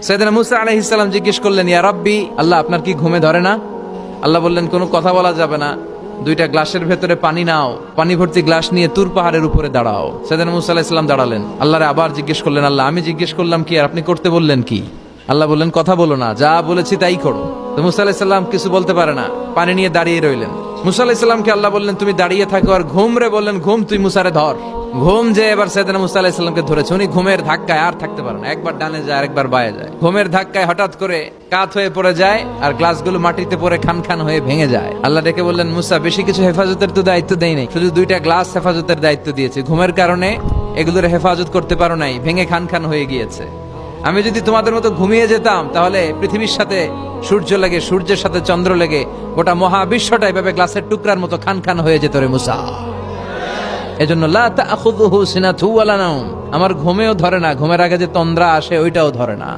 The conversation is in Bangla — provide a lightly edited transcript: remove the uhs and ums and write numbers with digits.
সাইয়েদনা মুসা আলাইহিস সালাম জিজ্ঞেস করলেন, ইয়া রাব্বি, আল্লাহ আপনার কি ঘুমে ধরে না? আল্লাহ বললেন, কোনো কথা বলা যাবে না, দুইটা গ্লাসের ভেতরে পানি নাও, পানি ভর্তি গ্লাস নিয়ে তুর পাহাড়ের উপরে দাঁড়াও। সাইয়েদনা মুসা আলাইহিস সালাম দাঁড়ালেন। আল্লাহরে আবার জিজ্ঞেস করলেন, আল্লাহ আমি জিজ্ঞেস করলাম কি আর আপনি করতে বললেন কি? আল্লাহ বললেন, কথা বলো না, যা বলেছি তাই করো। তো মুসা আলাইহিস সালাম কিছু বলতে পারে না, পানি নিয়ে দাঁড়িয়ে রইলেন। মুসা আলাইহিস সালামকে আল্লাহ বললেন, তুমি দাঁড়িয়ে থাকো আর ঘুম রে বললেন, ঘুম তুই মুসারে ধর। ঘুম যে এবার সাইয়েদনা মুসা আলাইহিস সালামকে ধরেছে। উনি ঘুমের ধাক্কায় আর থাকতে পারেন না, একবার ডানে যায় আরেকবার বায়ে যায়। ঘুমের ধাক্কায় হঠাৎ করে কাত হয়ে পড়ে যায় আর গ্লাসগুলো মাটিতে পড়ে খান খান হয়ে ভেঙে যায়। আল্লাহ ডেকে বললেন, মুসা বেশি কিছু হেফাজতের তো দায়িত্ব দেই নাই, শুধু দুইটা গ্লাস হেফাজতের দায়িত্ব দিয়েছি। ঘুমের কারণে এগুলোর হেফাজত করতে পারো নাই, ভেঙে খান খান হয়ে গিয়েছে। আমি যদি তোমাদের মতো ঘুমিয়ে যেতাম তাহলে পৃথিবীর সাথে সূর্য লেগে, সূর্যের সাথে চন্দ্র লেগে গোটা মহাবিশ্বটা এভাবে গ্লাসের টুকরার মতো খান খান হয়ে যেত রে মুসা। এজন্য লা তাখুযুহু সিনাতু ওয়ালা নাওম, আমার ঘুমেও ধরে না, ঘুমের আগে যে তন্দ্রা আসে ওইটাও ধরে না।